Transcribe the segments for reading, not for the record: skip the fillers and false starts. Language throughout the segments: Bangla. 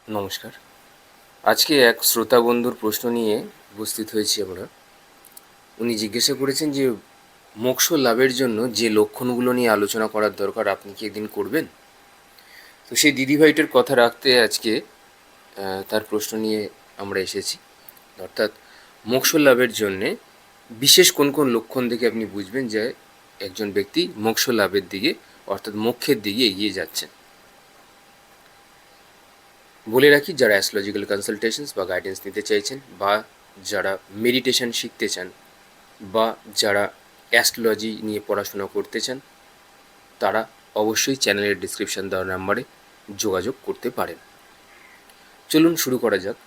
নমস্কার। আজকে এক শ্রোতা বন্ধুর প্রশ্ন নিয়ে উপস্থিত হয়েছি আমরা। উনি জিজ্ঞাসা করেছেন যে মোক্ষ লাভের জন্য যে লক্ষণগুলো নিয়ে আলোচনা করার দরকার আপনি কি একদিন করবেন? তো সেই দিদিভাইটার কথা রাখতে আজকে তার প্রশ্ন নিয়ে আমরা এসেছি। অর্থাৎ মোক্ষ লাভের জন্যে বিশেষ কোন কোন লক্ষণ দেখে আপনি বুঝবেন যে একজন ব্যক্তি মোক্ষ লাভের দিকে অর্থাৎ মোক্ষের দিকে এগিয়ে যাচ্ছেন। বলে রাখি, যারা অ্যাস্ট্রোলজিক্যাল কনসালটেশনস বা গাইডেন্স নিতে চাইছেন, বা যারা মেডিটেশন শিখতে চান, বা যারা অ্যাস্ট্রোলজি নিয়ে পড়াশোনা করতে চান, তারা অবশ্যই চ্যানেলের ডিসক্রিপশন দেওয়া নাম্বারে যোগাযোগ করতে পারেন। চলুন শুরু করা যাক।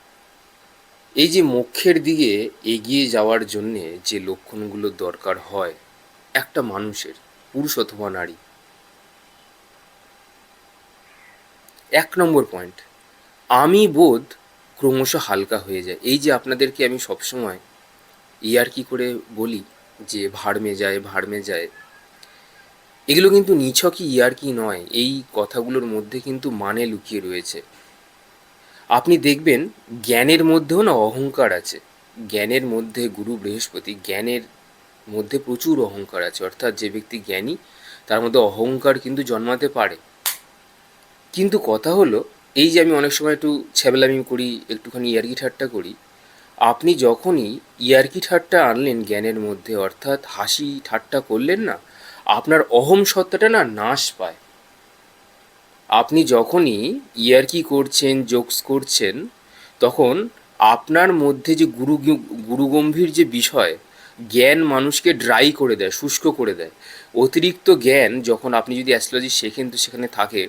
এই যে মোক্ষের দিকে এগিয়ে যাওয়ার জন্যে যে লক্ষণগুলো দরকার হয় একটা মানুষের, পুরুষ অথবা নারী, 1 নম্বর পয়েন্ট, আমি বোধ ক্রমশ হালকা হয়ে যায়। এই যে আপনাদেরকে আমি সবসময় ইয়ার্কি করে বলি যে ভাড়মে যায় ভাড়মে যায়, এগুলো কিন্তু নিছকই ইয়ার্কি নয়, এই কথাগুলোর মধ্যে কিন্তু মানে লুকিয়ে রয়েছে। আপনি দেখবেন জ্ঞানের মধ্যেও না অহংকার আছে। জ্ঞানের মধ্যে গুরু বৃহস্পতি, জ্ঞানের মধ্যে প্রচুর অহংকার আছে। অর্থাৎ যে ব্যক্তি জ্ঞানী তার মধ্যে অহংকার কিন্তু জন্মাতে পারে। কিন্তু কথা হলো, এই যে আমি অনেক সময় একটু ছ্যাবলামি করি, একটুখানি ইয়ার্কি ঠাট্টা করি, আপনি যখনই ইয়ার্কি ঠাট্টা আনলেন জ্ঞানের মধ্যে, অর্থাৎ হাসি ঠাট্টা করলেন না, আপনার অহম সত্তাটা না নাশ পায়। আপনি যখনই ইয়ার্কি করছেন, জোকস করছেন, তখন আপনার মধ্যে যে গুরুগম্ভীর যে বিষয়, জ্ঞান মানুষকে ড্রাই করে দেয়, শুষ্ক করে দেয়। অতিরিক্ত জ্ঞান যখন আপনি যদি অ্যাস্ট্রোলজি শেখেন তো সেখানে থাকে,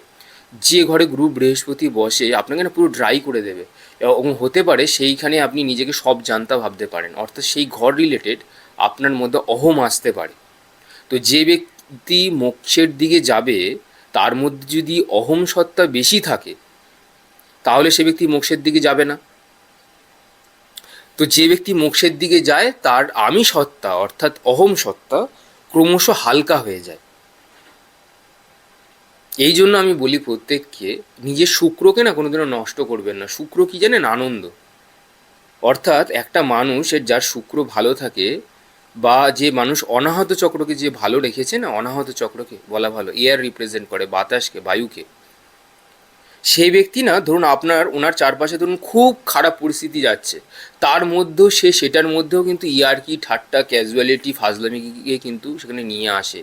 যে ঘরে গুরু বৃহস্পতি বসে আপনাকে না পুরো ড্রাই করে দেবে। এবং হতে পারে সেইখানে আপনি নিজেকে সব জানতা ভাবতে পারেন, অর্থাৎ সেই ঘর রিলেটেড আপনার মধ্যে অহম আসতে পারে। তো যে ব্যক্তি মোক্ষের দিকে যাবে তার মধ্যে যদি অহম সত্তা বেশি থাকে তাহলে সে ব্যক্তি মোক্ষের দিকে যাবে না। তো যে ব্যক্তি মোক্ষের দিকে যায় তার আমি সত্তা অর্থাৎ অহম সত্তা ক্রমশ হালকা হয়ে যায়। এই জন্য আমি বলি প্রত্যেককে, নিজের শুক্রকে না কোনোদিনও নষ্ট করবেন না। শুক্র কি জানেন? আনন্দ। অর্থাৎ একটা মানুষের যার শুক্র ভালো থাকে, বা যে মানুষ অনাহত চক্রকে যে ভালো রেখেছে না, অনাহত চক্রকে বলা ভালো, এয়ার রিপ্রেজেন্ট করে, বাতাসকে, বায়ুকে, সেই ব্যক্তি না, ধরুন ওনার চারপাশে ধরুন খুব খারাপ পরিস্থিতি যাচ্ছে, তার মধ্যেও সেটার মধ্যেও কিন্তু ইয়ার্কি ঠাট্টা ক্যাজুয়ালিটি ফাজলামিকে কিন্তু সেখানে নিয়ে আসে।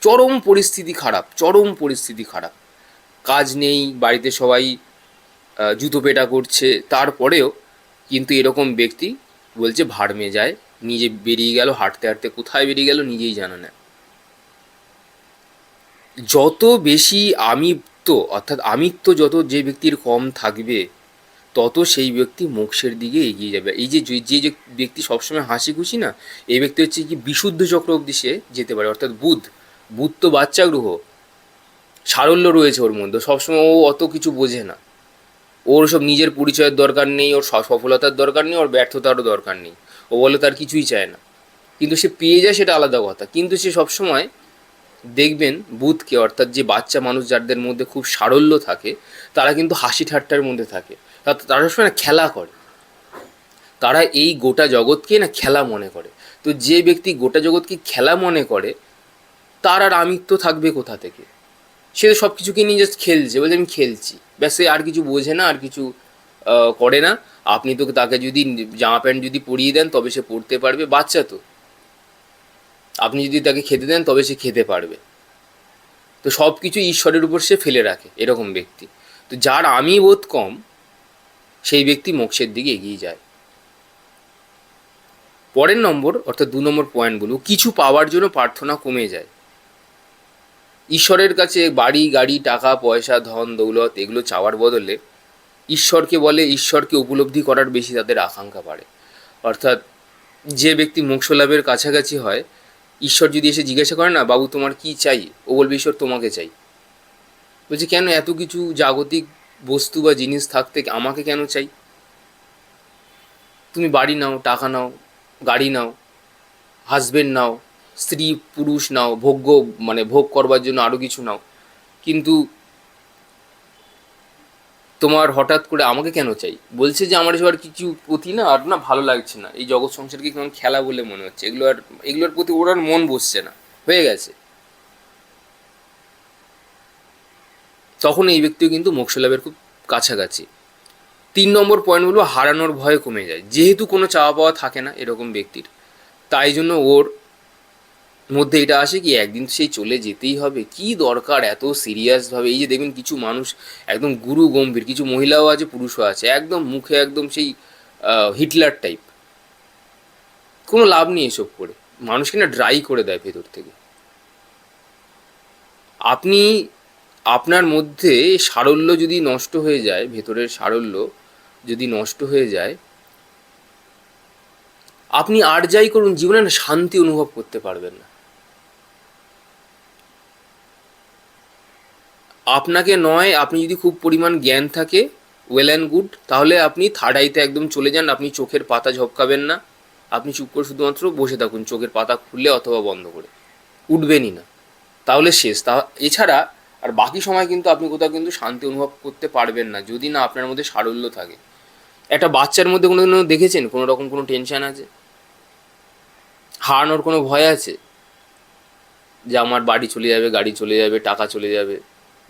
চরম পরিস্থিতি খারাপ, চরম পরিস্থিতি খারাপ, কাজ নেই, বাড়িতে সবাই জুতো পেটা করছে, তারপরেও কিন্তু এরকম ব্যক্তি বলছে ভাড়মে যায়, নিজে বেরিয়ে গেল হাঁটতে হাঁটতে, কোথায় বেরিয়ে গেল নিজেই জানে না। যত বেশি আমিত্ব, অর্থাৎ আমিত্ব যত যে ব্যক্তির কম থাকবে তত সেই ব্যক্তি মোক্ষের দিকে এগিয়ে যাবে। এই যে যে যে ব্যক্তি সবসময় হাসি খুশি না, এই ব্যক্তি হচ্ছে কি বিশুদ্ধ চক্র অব্দি সে যেতে পারে। অর্থাৎ বুধ, বুধ তো বাচ্চা গ্রহ, সারল্য রয়েছে ওর মধ্যে, সবসময় ও অত কিছু বোঝে না। ওর সব নিজের পরিচয়ের দরকার নেই, ওর সফলতার দরকার নেই, ওর ব্যর্থতারও দরকার নেই। ও বলে তার কিছুই চায় না, কিন্তু সে পেয়ে যায় সেটা আলাদা কথা। কিন্তু সে সবসময় দেখবেন বুধকে, অর্থাৎ যে বাচ্চা মানুষ যাদের মধ্যে খুব সারল্য থাকে, তারা কিন্তু হাসি ঠাট্টার মধ্যে থাকে। তারা সবসময় না খেলা করে, তারা এই গোটা জগৎকে না খেলা মনে করে। তো যে ব্যক্তি গোটা জগৎকে খেলা মনে করে তার আর আমিত্ব থাকবে কোথা থেকে? সে তো সব কিছুকে নিয়ে জাস্ট খেলছে, বলছে আমি খেলছি, ব্যাস। সে আর কিছু বোঝে না, আর কিছু করে না। আপনি তো তাকে যদি জামা প্যান্ট যদি পরিয়ে দেন তবে সে পরতে পারবে, বাচ্চা তো। আপনি যদি তাকে খেতে দেন তবে সে খেতে পারবে। তো সব কিছু ঈশ্বরের উপর সে ফেলে রাখে, এরকম ব্যক্তি। তো যার আমি বোধ কম সেই ব্যক্তি মোক্ষের দিকে এগিয়ে যায়। পরের নম্বর, অর্থাৎ 2 নম্বর পয়েন্ট বলব, কিছু পাওয়ার জন্য প্রার্থনা কমে যায়। ঈশ্বরের কাছে বাড়ি গাড়ি টাকা পয়সা ধন দৌলত এগুলো চাওয়ার বদলে ঈশ্বরকে বলে, ঈশ্বরকে উপলব্ধি করার বেশি তাদের আকাঙ্ক্ষা বাড়ে। অর্থাৎ যে ব্যক্তি মোক্ষ লাভের কাছাকাছি হয়, ঈশ্বর যদি এসে জিজ্ঞাসা করে না, বাবু তোমার কি চাই, ও বলবে ঈশ্বর তোমাকে চাই। বলছে কেন? এত কিছু জাগতিক বস্তু বা জিনিস থাকতে আমাকে কেন চাই? তুমি বাড়ি নাও, টাকা নাও, গাড়ি নাও, হাজবেন্ড নাও, স্ত্রী পুরুষ নাও, ভোগ্য মানে ভোগ করবার জন্য আরও কিছু নাও, কিন্তু তোমার হঠাৎ করে আমাকে কেন চাই, বলছে যে আমার এসব আর কিছু প্রতি না আর না ভালো লাগছে না, এই জগৎ সংসারকে কেমন খেলা বলে মনে হচ্ছে, এগুলোর প্রতি ওর আর মন বসছে না, হয়ে গেছে। তখন এই ব্যক্তিও কিন্তু মোক্ষ লাভের খুব কাছাকাছি। 3 নম্বর পয়েন্ট বলবো, হারানোর ভয় কমে যায়। যেহেতু কোনো চাওয়া পাওয়া থাকে না এরকম ব্যক্তির, তাই জন্য ওর মধ্যে এটা আসে কি একদিন তো সেই চলে যেতেই হবে, কি দরকার এত সিরিয়াসভাবে। এই যে দেখবেন কিছু মানুষ একদম গুরু গম্ভীর, কিছু মহিলাও আছে পুরুষও আছে, একদম মুখে একদম সেই হিটলার টাইপ। কোনো লাভ নেই এসব করে, মানুষকে না ড্রাই করে দেয় ভেতর থেকে। আপনি আপনার মধ্যে সারল্য যদি নষ্ট হয়ে যায়, ভেতরের সারল্য যদি নষ্ট হয়ে যায়, আপনি আর যাই করুন জীবনে না শান্তি অনুভব করতে পারবেন না। আপনাকে নয়, আপনি যদি খুব পরিমাণ জ্ঞান থাকে, ওয়েল অ্যান্ড গুড, তাহলে আপনি থার্ড আইতে একদম চলে যান, আপনি চোখের পাতা ঝপকাবেন না, আপনি চুপ করে শুধুমাত্র বসে থাকুন, চোখের পাতা খুললে অথবা বন্ধ করে, উঠবেনই না, তাহলে শেষ। এছাড়া আর বাকি সময় কিন্তু আপনি কোথাও কিন্তু শান্তি অনুভব করতে পারবেন না, যদি না আপনার মধ্যে সারল্য থাকে। একটা বাচ্চার মধ্যে কোনো দিনও দেখেছেন কোনো রকম কোনো টেনশন আছে, হারানোর কোনো ভয় আছে, যে আমার বাড়ি চলে যাবে, গাড়ি চলে যাবে, টাকা চলে যাবে,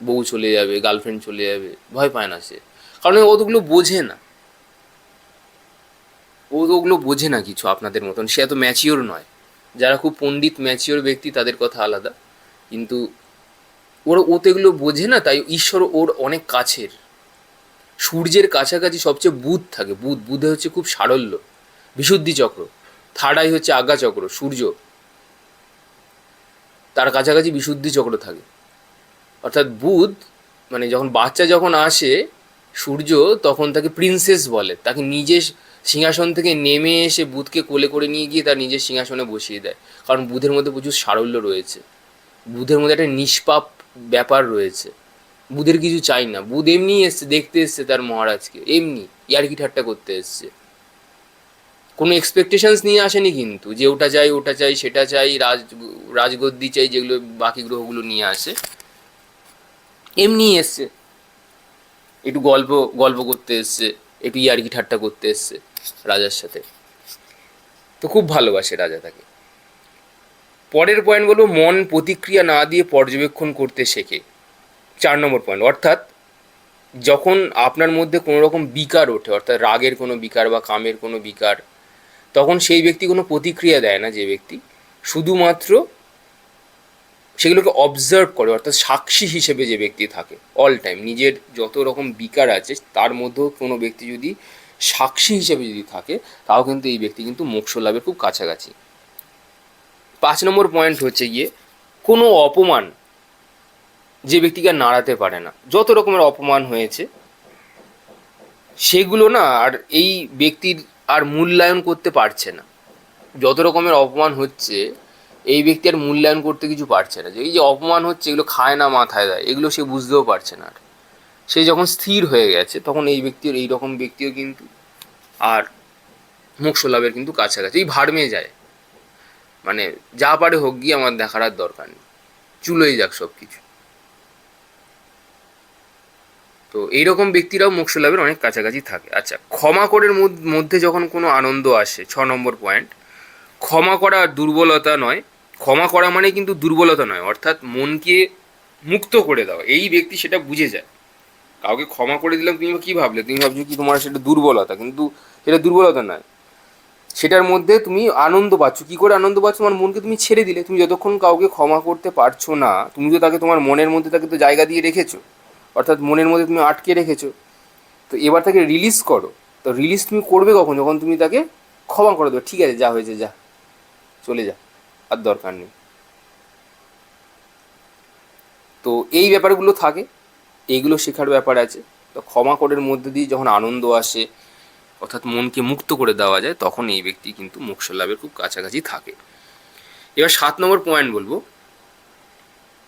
বউ চলে যাবে, গার্লফ্রেন্ড চলে যাবে, ভয় পায় না সে, কারণ ও ওগুলো বোঝে না, ও তো ওগুলো বোঝে না কিছু আপনাদের মতন, সে এত ম্যাচিওর নয়। যারা খুব পণ্ডিত ম্যাচিওর ব্যক্তি তাদের কথা আলাদা, কিন্তু ও তো এগুলো বোঝে না, তাই ঈশ্বর ওর অনেক কাছের। সূর্যের কাছাকাছি সবচেয়ে বুধ থাকে, বুধে হচ্ছে খুব সারল্য, বিশুদ্ধি চক্র। থার্ড আই হচ্ছে আজ্ঞা চক্র, সূর্য, তার কাছাকাছি বিশুদ্ধি চক্র থাকে। অর্থাৎ বুধ, মানে যখন বাচ্চা যখন আসে, সূর্য তখন তাকে প্রিন্সেস বলে, তাকে নিজের সিংহাসন থেকে নেমে এসে বুধকে কোলে করে নিয়ে গিয়ে তার নিজের সিংহাসনে বসিয়ে দেয়, কারণ বুধের মধ্যে প্রচুর সারল্য রয়েছে, বুধের মধ্যে একটা নিষ্পাপ ব্যাপার রয়েছে। বুধের কিছু চাই না, বুধ এমনি এসছে, দেখতে এসছে তার মহারাজকে, এমনি ইয়ার্কি ঠাট্টা করতে এসছে, কোনো এক্সপেকটেশনস নিয়ে আসেনি কিন্তু, যে ওটা চাই ওটা চাই সেটা চাই, রাজগদ্দি চাই, যেগুলো বাকি গ্রহগুলো নিয়ে আসে, এমনি এসছে, একটু গল্প গল্প করতে এসছে, একটু ইয়ার্কি ঠাট্টা করতে এসছে রাজার সাথে। তো খুব ভালোবাসে রাজা তাকে। পরের পয়েন্ট বলবো, মন প্রতিক্রিয়া না দিয়ে পর্যবেক্ষণ করতে শেখে। 4 নম্বর পয়েন্ট, অর্থাৎ যখন আপনার মধ্যে কোনো রকম বিকার ওঠে, অর্থাৎ রাগের কোনো বিকার বা কামের কোনো বিকার, তখন সেই ব্যক্তি কোনো প্রতিক্রিয়া দেয় না, যে ব্যক্তি শুধুমাত্র সেগুলোকে অবজার্ভ করে, অর্থাৎ সাক্ষী হিসেবে যে ব্যক্তি থাকে অল টাইম, নিজের যত রকম বিকার আছে তার মধ্যেও কোনো ব্যক্তি যদি সাক্ষী হিসেবে যদি থাকে, তাও কিন্তু এই ব্যক্তি কিন্তু মোক্ষ লাভের খুব কাছাকাছি। 5 নম্বর পয়েন্ট হচ্ছে গিয়ে, কোনো অপমান যে ব্যক্তিকে আর নাড়াতে পারে না। যত রকমের অপমান হয়েছে সেগুলো না আর এই ব্যক্তির আর মূল্যায়ন করতে পারছে না। যত রকমের অপমান হচ্ছে এই ব্যক্তি আর মূল্যায়ন করতে কিছু পারছে না, যে এই যে অপমান হচ্ছে এগুলো খায় না মাথায় দেয়, এগুলো সে বুঝতেও পারছে না আর। সে যখন স্থির হয়ে গেছে তখন এই ব্যক্তির, এই রকম ব্যক্তিও কিন্তু আর মোক্ষ লাভের কিন্তু কাছাকাছি, এই ভাড়মে যায়, মানে যা পারে হোক গিয়ে, আমার দেখার আর দরকার নেই, চুলোই যাক সব কিছু। তো এইরকম ব্যক্তিরাও মোক্ষ লাভের অনেক কাছাকাছি থাকে। আচ্ছা, ক্ষমা করার মধ্যে যখন কোনো আনন্দ আসে, 6 নম্বর পয়েন্ট, ক্ষমা করা দুর্বলতা নয়, ক্ষমা করা মানে কিন্তু দুর্বলতা নয়, অর্থাৎ মনকে মুক্ত করে দাও, এই ব্যক্তি সেটা বুঝে যায়। কাউকে ক্ষমা করে দিলাম, তুমি কি ভাবলে, তুমি ভাবছো কি তোমার সেটা দুর্বলতা, কিন্তু সেটা দুর্বলতা নয়, সেটার মধ্যে তুমি আনন্দ পাচ্ছ। কি করে আনন্দ পাচ্ছ, তোমার মনকে তুমি ছেড়ে দিলে। তুমি যতক্ষণ কাউকে ক্ষমা করতে পারছো না, তুমি তো তাকে তোমার মনের মধ্যে তাকে তো জায়গা দিয়ে রেখেছো, অর্থাৎ মনের মধ্যে তুমি আটকে রেখেছো। তো এবার তাকে রিলিজ করো। তো রিলিজ তুমি করবে কখন, যখন তুমি তাকে ক্ষমা করে দেবে, ঠিক আছে যা হয়েছে যা, চলে যা, আর দরকার নেই। তো এই ব্যাপারগুলো থাকে, এইগুলো শেখার ব্যাপার আছে। তো ক্ষমা করার মধ্যে দিয়ে যখন আনন্দ আসে, অর্থাৎ মনকে মুক্ত করে দেওয়া যায়, তখন এই ব্যক্তি কিন্তু মোক্ষ লাভের খুব কাছাকাছি থাকে। এবার 7 নম্বর পয়েন্ট বলবো,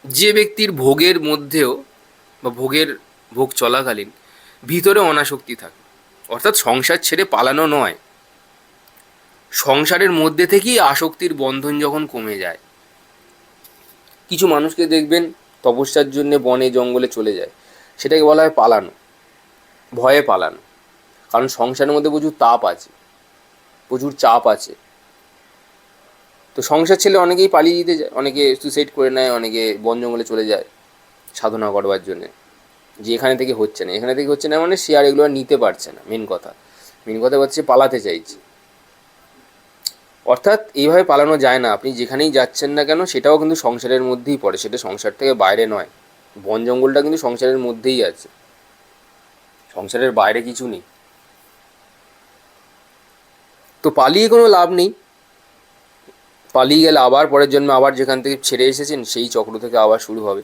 যে ব্যক্তির ভোগের মধ্যেও বা ভোগ চলাকালীন ভিতরে অনাসক্তি থাকে, অর্থাৎ সংসার ছেড়ে পালানো নয়, সংসারের মধ্যে থেকেই আসক্তির বন্ধন যখন কমে যায়। কিছু মানুষকে দেখবেন তপস্যার জন্য বনে জঙ্গলে চলে যায়, সেটাকে বলা হয় পালানো। ভয়ে পালান, কারণ সংসারের মধ্যে প্রচুর তাপ আছে, প্রচুর চাপ আছে। তো সংসার ছেলে অনেকেই পালিয়ে দিতে যায়, অনেকে সুসাইড করে নেয়, অনেকে বন জঙ্গলে চলে যায় সাধনা করবার জন্যে, যে এখানে থেকে হচ্ছে না, এখানে থেকে হচ্ছে না মানে সে আর এগুলো আর নিতে পারছে না। মেন কথা হচ্ছে পালাতে চাইছে। অর্থাৎ এইভাবে পালানো যায় না। আপনি যেখানেই যাচ্ছেন না কেন সেটাও কিন্তু সংসারের মধ্যেই পড়ে, সেটা সংসার থেকে বাইরে নয়। বন জঙ্গলটা কিন্তু সংসারের মধ্যেই আছে, সংসারের বাইরে কিছু নেই। তো পালিয়ে কোনো লাভ নেই। পালিয়ে গেলে আবার পরের জন্মে আবার যেখান থেকে ছেড়ে এসেছেন সেই চক্র থেকে আবার শুরু হবে।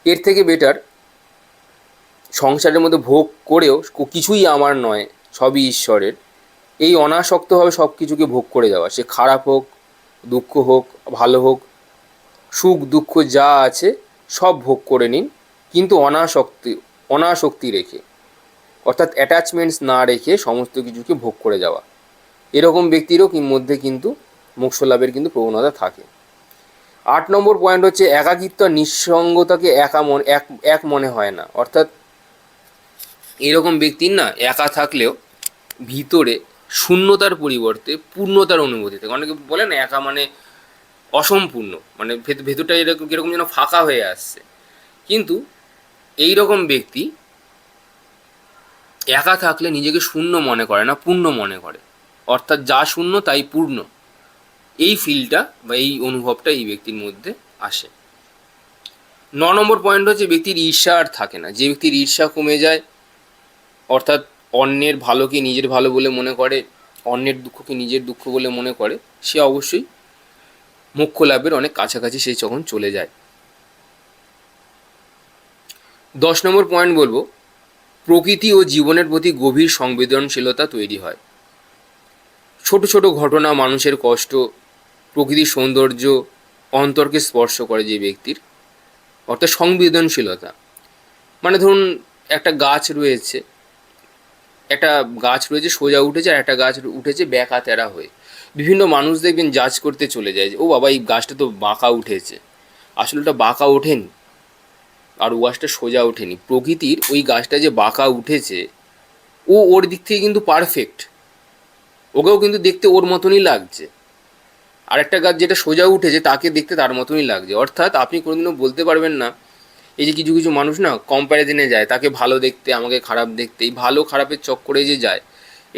এর থেকে বেটার সংসারের মধ্যে ভোগ করেও কিছুই আমার নয়, সবই ঈশ্বরের, এই অনাসক্তভাবে সব কিছুকে ভোগ করে যাওয়া, সে খারাপ হোক, দুঃখ হোক, ভালো হোক, সুখ দুঃখ যা আছে সব ভোগ করে নিন, কিন্তু অনাসক্তি রেখে, অর্থাৎ অ্যাটাচমেন্টস না রেখে সমস্ত কিছুকে ভোগ করে যাওয়া। এরকম ব্যক্তিরও মধ্যে কিন্তু মোক্ষ লাভের কিন্তু প্রবণতা থাকে। 8 নম্বর পয়েন্ট হচ্ছে একাকিত্ব আর নিঃসঙ্গতাকে এক মনে হয় না। অর্থাৎ এরকম ব্যক্তির না একা থাকলেও ভিতরে শূন্যতার পরিবর্তে পূর্ণতার অনুভূতি থাকে। অনেকে বলে না একা মানে অসম্পূর্ণ, মানে ভেতরটা এরকম যেন ফাঁকা হয়ে আসছে। কিন্তু এই রকম ব্যক্তি একা থাকলে নিজেকে শূন্য মনে করে না, পূর্ণ মনে করে। অর্থাৎ যা শূন্য তাই পূর্ণ, এই ফিলটা বা এই অনুভবটা এই ব্যক্তির মধ্যে আসে। 9 নম্বর পয়েন্ট হচ্ছে ব্যক্তির ঈর্ষা আর থাকে না। যে ব্যক্তির ঈর্ষা কমে যায়, অর্থাৎ অন্যের ভালোকে নিজের ভালো বলে মনে করে, অন্যের দুঃখকে নিজের দুঃখ বলে মনে করে, সে অবশ্যই মোক্ষ লাভের অনেক কাছাকাছি সে যখন চলে যায়। 10 নম্বর পয়েন্ট বলবো, প্রকৃতি ও জীবনের প্রতি গভীর সংবেদনশীলতা তৈরি হয়। ছোট ছোট ঘটনা, মানুষের কষ্ট, প্রকৃতির সৌন্দর্য অন্তরকে স্পর্শ করে যে ব্যক্তির, অর্থাৎ সংবেদনশীলতা। মানে ধরুন একটা গাছ রয়েছে, সোজা উঠেছে, আর একটা গাছ উঠেছে বেঁকা তেরা হয়ে। বিভিন্ন মানুষ দেখবেন জাজ করতে চলে যায় যে ও বাবা এই গাছটা তো বাঁকা উঠেছে, আসলে ওটা বাঁকা ওঠেনি, আর ও গাছটা সোজা ওঠেনি। প্রকৃতির ওই গাছটা যে বাঁকা উঠেছে, ওর দিক থেকে কিন্তু পারফেক্ট, ওকেও কিন্তু দেখতে ওর মতনই লাগছে। আর একটা গাছ যেটা সোজা উঠেছে তাকে দেখতে তার মতনই লাগছে। অর্থাৎ আপনি কোনোদিনও বলতে পারবেন না, এই যে কিছু কিছু মানুষ না কম্প্যারিজনে যায়, তাকে ভালো দেখতে আমাকে খারাপ দেখতে, এই ভালো খারাপের চক্করে যে যায়,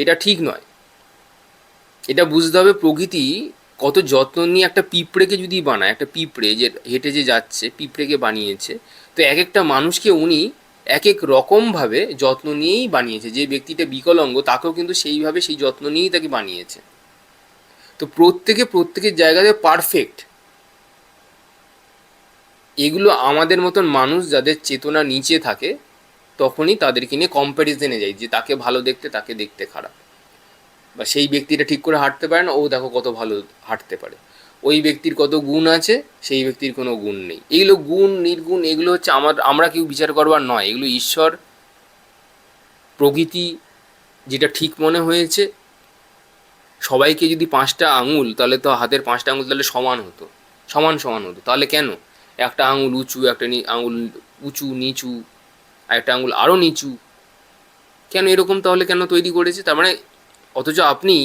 এটা ঠিক নয়। এটা বুঝতে হবে প্রকৃতি কত যত্ন নিয়ে একটা পিঁপড়েকে যদি বানায়, একটা পিঁপড়ে যে হেঁটে যে যাচ্ছে পিঁপড়েকে বানিয়েছে, তো এক একটা মানুষকে উনি এক এক রকমভাবে যত্ন নিয়েই বানিয়েছে। যে ব্যক্তিটা বিকলাঙ্গ তাকেও কিন্তু সেইভাবে সেই যত্ন নিয়েই তাকে বানিয়েছে। তো প্রত্যেকের জায়গাতে পারফেক্ট। এগুলো আমাদের মতন মানুষ যাদের চেতনা নিচে থাকে তখনই তাদেরকে নিয়ে কম্প্যারিজনে যায়, যে তাকে ভালো দেখতে তাকে দেখতে খারাপ, বা সেই ব্যক্তিটা ঠিক করে হাঁটতে পারে না, ও দেখো কত ভালো হাঁটতে পারে, ওই ব্যক্তির কত গুণ আছে সেই ব্যক্তির কোনো গুণ নেই। এইগুলো গুণ নির্গুণ এগুলো হচ্ছে আমরা কেউ বিচার করবার নয়, এগুলো ঈশ্বর প্রকৃতি যেটা ঠিক মনে হয়েছে। সবাইকে যদি 5টা আঙুল, তাহলে তো হাতের 5টা আঙুল তাহলে সমান হতো, সমান সমান হতো। তাহলে কেন একটা আঙুল উঁচু, একটা আঙুল উঁচু নিচু, আর একটা আঙুল আরও নিচু, কেন এরকম তাহলে কেন তৈরি করেছে? তার মানে অথচ আপনি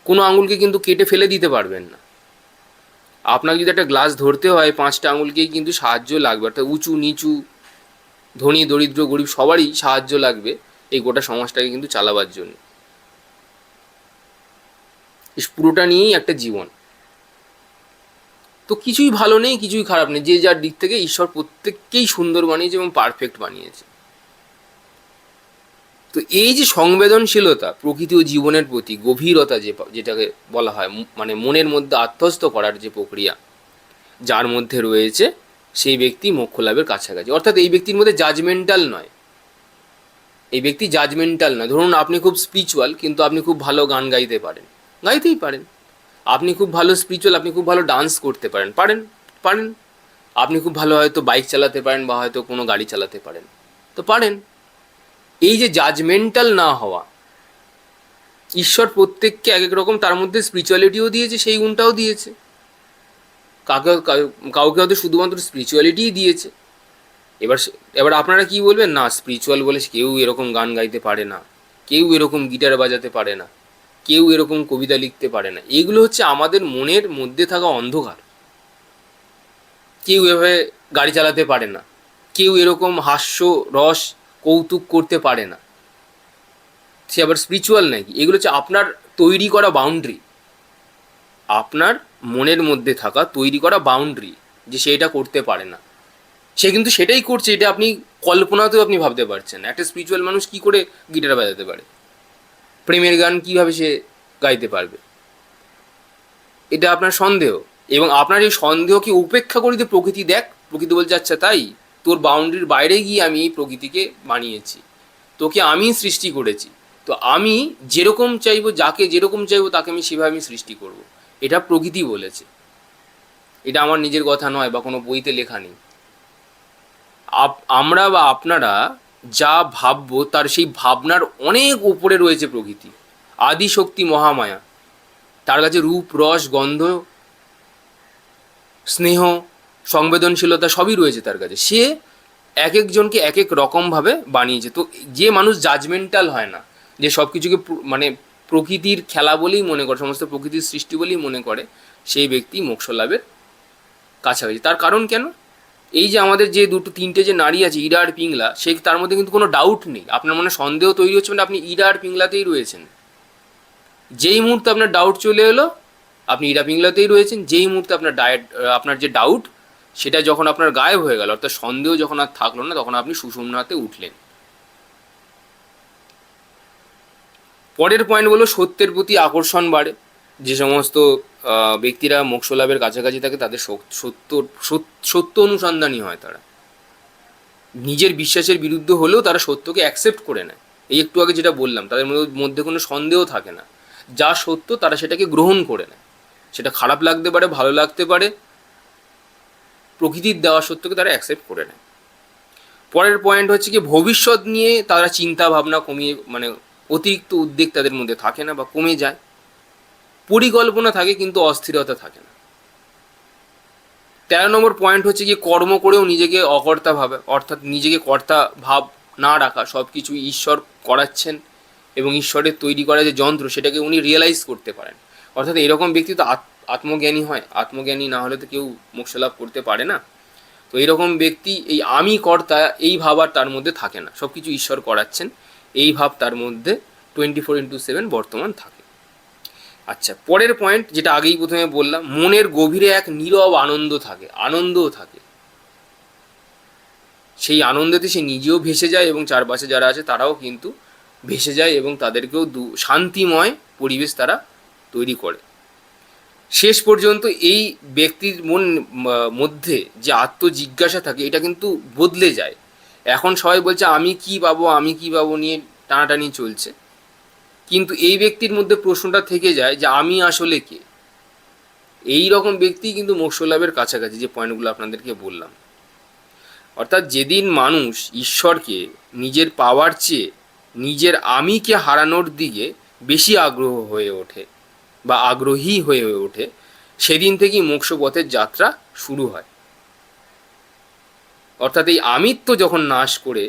কোনো আঙুলকে কিন্তু কেটে ফেলে দিতে পারবেন না। আপনাকে যদি একটা গ্লাস ধরতে হয় 5টা আঙুলকেই কিন্তু সাহায্য লাগবে, অর্থাৎ উঁচু নিচু, ধনী দরিদ্র গরিব সবারই সাহায্য লাগবে এই গোটা সমাজটাকে কিন্তু চালাবার জন্য। পুরোটা নিয়েই একটা জীবন। তো কিছুই ভালো নেই, কিছুই খারাপ নেই, যে যার দিক থেকে ঈশ্বর প্রত্যেককেই সুন্দর বানিয়েছে এবং পারফেক্ট বানিয়েছে। তো এই যে সংবেদনশীলতা, প্রকৃতি ও জীবনের প্রতি গভীরতা, যেটাকে বলা হয় মানে মনের মধ্যে আত্মস্থ করার যে প্রক্রিয়া যার মধ্যে রয়েছে, সেই ব্যক্তি মোক্ষ লাভের কাছাকাছি। অর্থাৎ এই ব্যক্তির মধ্যে জাজমেন্টাল নয়, এই ব্যক্তি জাজমেন্টাল নয়। ধরুন আপনি খুব স্পিরিচুয়াল, কিন্তু আপনি খুব ভালো গান গাইতেই পারেন। আপনি খুব ভালো স্পিরিচুয়াল, আপনি খুব ভালো ডান্স করতে পারেন। আপনি খুব ভালো হয়তো বাইক চালাতে পারেন, বা হয়তো কোনো গাড়ি চালাতে পারেন, তো পারেন। এই যে জাজমেন্টাল না হওয়া, ঈশ্বর প্রত্যেককে এক এক রকম, তার মধ্যে স্পিরিচুয়ালিটিও দিয়েছে, সেই গুণটাও দিয়েছে। কাউকে হয়তো শুধুমাত্র স্পিরিচুয়ালিটিই দিয়েছে, এবার এবার আপনারা কি বলবেন, না স্পিরিচুয়াল বলে কেউ এরকম গান গাইতে পারে না, কেউ এরকম গিটার বাজাতে পারে না, কেউ এরকম কবিতা লিখতে পারে না। এগুলো হচ্ছে আমাদের মনের মধ্যে থাকা অন্ধকার। কেউ এভাবে গাড়ি চালাতে পারে না, কেউ এরকম হাস্য রস কৌতুক করতে পারে না, সে আবার স্পিরিচুয়াল নাকি? এগুলো হচ্ছে আপনার তৈরি করা বাউন্ডারি, আপনার মনের মধ্যে থাকা তৈরি করা বাউন্ডারি, যে সে এটা করতে পারে না। সে কিন্তু সেটাই করছে, এটা আপনি কল্পনাতেও আপনি ভাবতে পারছেন না। একটা স্পিরিচুয়াল মানুষ কি করে গিটার বাজাতে পারে, প্রেমের গান কিভাবে সে গাইতে পারবে? এটা আপনার সন্দেহ। এবং আপনার এই সন্দেহকে উপেক্ষা করিতে প্রকৃতি দেখ, প্রকৃতি বলছে আচ্ছা তাই, তোর বাউন্ডারির বাইরে গিয়ে আমি এই প্রকৃতিকে বানিয়েছি, তোকে আমি সৃষ্টি করেছি, তো আমি যেরকম চাইবো, যাকে যেরকম চাইবো তাকে আমি সেভাবে আমি সৃষ্টি করব। এটা প্রকৃতি বলেছে, এটা আমার নিজের কথা নয় বা কোনো বইতে লেখা নেই। আমরা বা আপনারা যা ভাববো তার সেই ভাবনার অনেক উপরে রয়েছে প্রকৃতি, আদি শক্তি মহামায়া। তার কাছে রূপ রস গন্ধ স্নেহ সংবেদনশীলতা সবই রয়েছে তার কাছে। সে এক একজনকে এক এক রকমভাবে বানিয়েছে। তো যে মানুষ জাজমেন্টাল হয় না, যে সব কিছুকে মানে প্রকৃতির খেলা বলেই মনে করে, সমস্ত প্রকৃতির সৃষ্টি বলেই মনে করে, সেই ব্যক্তি মোক্ষ লাভের কাছাকাছি। তার কারণ কেন? এই যে আমাদের যে দুটো তিনটে যে নারী আছে ইরা আর পিংলা, সেই তার মধ্যে কিন্তু কোনো ডাউট নেই। আপনার মনে সন্দেহ তৈরি হচ্ছে মানে আপনি ইরা আর পিংলাতেই রয়েছেন। যেই মুহূর্তে আপনার ডাউট চলে এলো, আপনি ইরা পিংলাতেই রয়েছেন। যেই মুহূর্তে আপনার যে ডাউট সেটা যখন আপনার গায়েব হয়ে গেল, অর্থাৎ সন্দেহ যখন আর থাকলো না, তখন আপনি সুষুম্নাতে উঠলেন। পরের পয়েন্ট হলো সত্যের প্রতি আকর্ষণ বাড়ে। যে সমস্ত ব্যক্তিরা মোক্ষ লাভের কাছাকাছি থাকে তাদের সত্য অনুসন্ধানী হয়। তারা নিজের বিশ্বাসের বিরুদ্ধে হলেও তারা সত্যকে অ্যাকসেপ্ট করে নেয়। এই একটু আগে যেটা বললাম, তাদের মধ্যে কোনো সন্দেহ থাকে না। যা সত্য তারা সেটাকে গ্রহণ করে নেয়। সেটা খারাপ লাগতে পারে, ভালো লাগতে পারে, প্রকৃতির দেওয়া সত্যকে তারা অ্যাকসেপ্ট করে নেয়। পরের পয়েন্ট হচ্ছে কি, ভবিষ্যৎ নিয়ে তারা চিন্তা ভাবনা কমিয়ে, মানে অতিরিক্ত উদ্বেগ তাদের মধ্যে থাকে না বা কমে যায়। পরিকল্পনা থাকে কিন্তু অস্থিরতা থাকে না। 13 নম্বর পয়েন্ট হচ্ছে কি, কর্ম করেও নিজেকে অকর্তা ভাবে, অর্থাৎ নিজেকে কর্তা ভাব না রাখা। সব কিছু ঈশ্বর করাচ্ছেন এবং ঈশ্বরের তৈরি করা যে যন্ত্র সেটাকে উনি রিয়েলাইজ করতে পারেন। অর্থাৎ এরকম ব্যক্তি তো আত্মজ্ঞানী হয়। আত্মজ্ঞানী না হলে তো কেউ মোক্ষ লাভ করতে পারে না। তো এইরকম ব্যক্তি এই আমি কর্তা এই ভাব আর তার মধ্যে থাকে না, সব কিছু ঈশ্বর করাচ্ছেন এই ভাব তার মধ্যে 24/7 বর্তমান থাকে। আচ্ছা, পরের পয়েন্ট যেটা আগেই প্রথমে বললাম, মনের গভীরে এক নীরব আনন্দ থাকে, আনন্দও থাকে। সেই আনন্দেতে সে নিজেও ভেসে যায় এবং চারপাশে যারা আছে তারাও কিন্তু ভেসে যায় এবং তাদেরকেও শান্তিময় পরিবেশ তারা তৈরি করে। শেষ পর্যন্ত এই ব্যক্তির মধ্যে যে আত্মজিজ্ঞাসা থাকে এটা কিন্তু বদলে যায়। এখন সবাই বলছে আমি কি পাবো, আমি কি পাবো নিয়ে টানাটানি চলছে, কিন্তু এই ব্যক্তির মধ্যে প্রশ্নটা থেকে যায় যে আমি আসলে কে। এই রকম ব্যক্তি কিন্তু মোক্ষ লাভের কাছাকাছি, যে পয়েন্টগুলো আপনাদেরকে বললাম। অর্থাৎ যেদিন মানুষ ঈশ্বরকে নিজের পাওয়ার চেয়ে নিজের আমিকে হারানোর দিকে বেশি আগ্রহ হয়ে ওঠে বা আগ্রহী হয়ে ওঠে, সেদিন থেকেই মোক্ষ পথের যাত্রা শুরু হয়। অর্থাৎ এই আমিত্ব যখন নাশ করে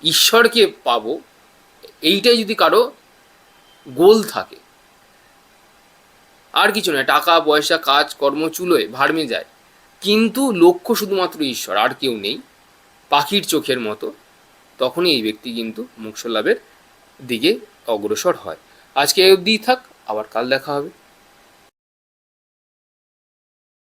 ঈশ্বরকে পাবো, এইটাই যদি কারো গোল থাকে, আর কিছু নয়, টাকা পয়সা কাজ কর্ম চুলোয় ভাড়মে যায়, কিন্তু লক্ষ্য শুধুমাত্র ঈশ্বর, আর কেউ নেই, পাখির চোখের মতো, তখনই এই ব্যক্তি কিন্তু মোক্ষ লাভের দিকে অগ্রসর হয়। আজকে এই অবধিই থাক, আবার কাল দেখা হবে।